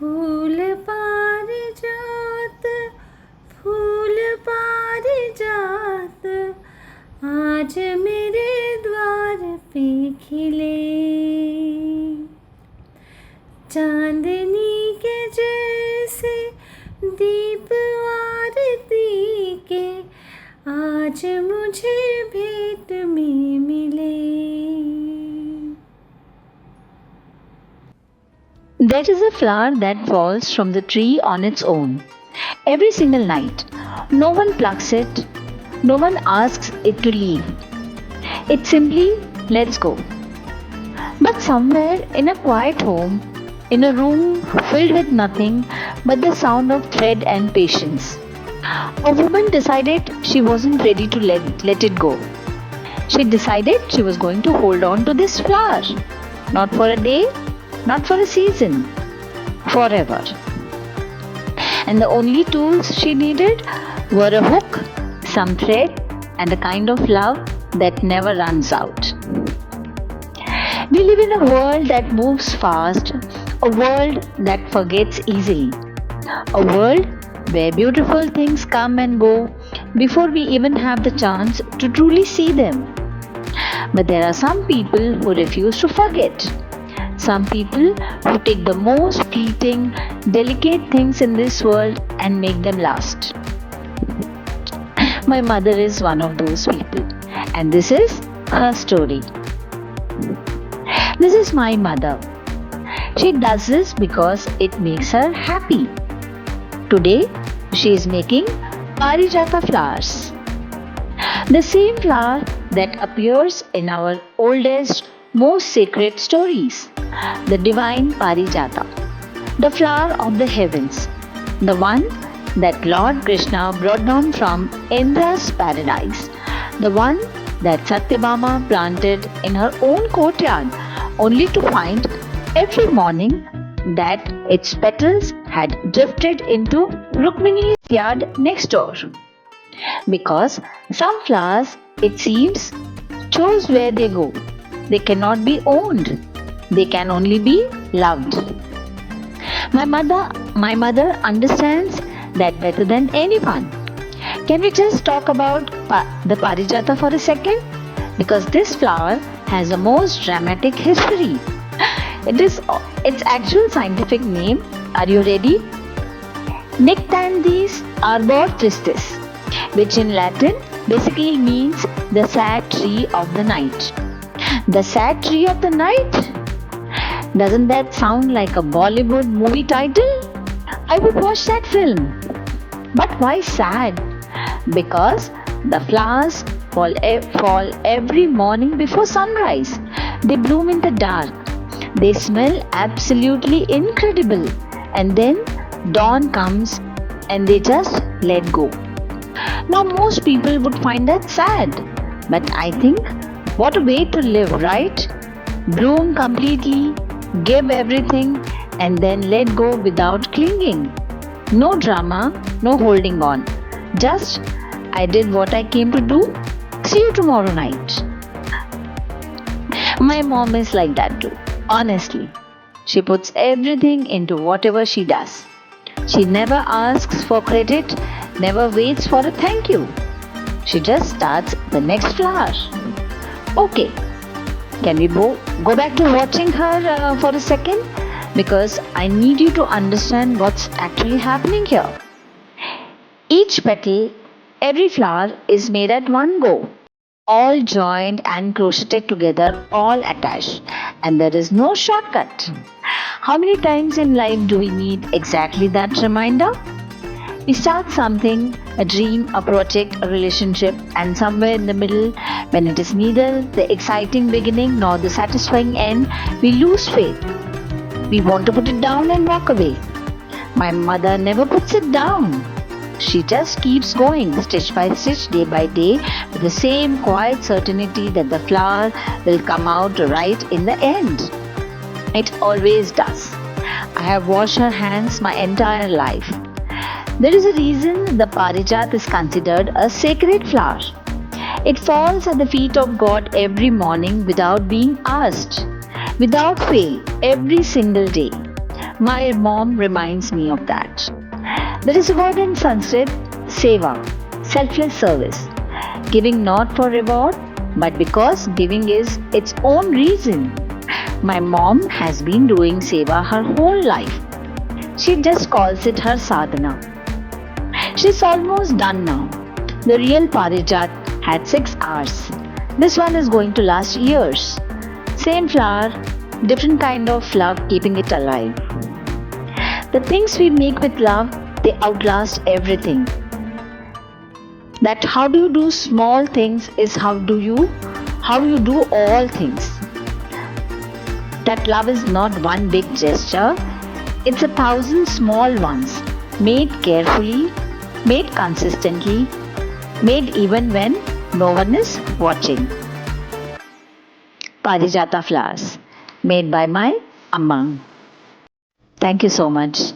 फूल पारिजात, फूल पारिजात, आज मेरे द्वार पे खिले। चांदनी के जैसे दीप आरती के, आज मुझे भेंट में मिले। There is a flower that falls from the tree on its own every single night. No one plucks it, no one asks it to leave. It simply lets go. But somewhere in a quiet home, in a room filled with nothing but the sound of thread and patience, a woman decided she wasn't ready to let it go. She decided she was going to hold on to this flower, not for a day, not for a season, forever. And the only tools she needed were a hook, some thread, and a kind of love that never runs out. We live in a world that moves fast, a world that forgets easily, a world where beautiful things come and go before we even have the chance to truly see them. But there are some people who refuse to forget. Some people who take the most fleeting, delicate things in this world and make them last. My mother is one of those people, and this is her story. This is my mother. She does this because it makes her happy. Today, she is making parijata flowers. The same flower that appears in our oldest, most sacred stories. The divine parijata, the flower of the heavens, the one that Lord Krishna brought down from Indra's paradise, the one that Satyabhama planted in her own courtyard, only to find every morning that its petals had drifted into Rukmini's yard next door. Because some flowers, it seems, choose where they go. They cannot be owned. They can only be loved. My mother understands that better than anyone. Can we just talk about the parijata for a second? Because this flower has the most dramatic history. Its actual scientific name. Are you ready? Nyctandis arbor tristis, which in Latin basically means the sad tree of the night. The sad tree of the night? Doesn't that sound like a Bollywood movie title? I would watch that film. But why sad? Because the flowers fall every morning before sunrise. They bloom in the dark. They smell absolutely incredible. And then dawn comes and they just let go. Now most people would find that sad. But I think what a way to live, right? Bloom completely, give everything, and then let go without clinging. No drama, no holding on. Just, I did what I came to do. See you tomorrow night. My mom is like that too, honestly. She puts everything into whatever she does. She never asks for credit, never waits for a thank you. She just starts the next flower. Okay, can we go back to watching her for a second? Because I need you to understand what's actually happening here. Each petal, every flower is made at one go, all joined and crocheted together, all attached, and there is no shortcut. How many times in life do we need exactly that reminder? We start something, a dream, a project, a relationship, and somewhere in the middle, when it is neither the exciting beginning nor the satisfying end, we lose faith. We want to put it down and walk away. My mother never puts it down. She just keeps going, stitch by stitch, day by day, with the same quiet certainty that the flower will come out right in the end. It always does. I have washed her hands my entire life. There is a reason the parijat is considered a sacred flower. It falls at the feet of God every morning without being asked, without fail, every single day. My mom reminds me of that. There is a word in Sanskrit, seva, selfless service. Giving not for reward, but because giving is its own reason. My mom has been doing seva her whole life. She just calls it her sadhana. She's almost done now. The real parijat had 6 hours. This one is going to last years. Same flower, different kind of love keeping it alive. The things we make with love, they outlast everything. That how do you do small things is how you do all things. That love is not one big gesture, it's 1,000 small ones, made carefully, made consistently, made even when no one is watching. Parijata flowers, made by my Amma. Thank you so much.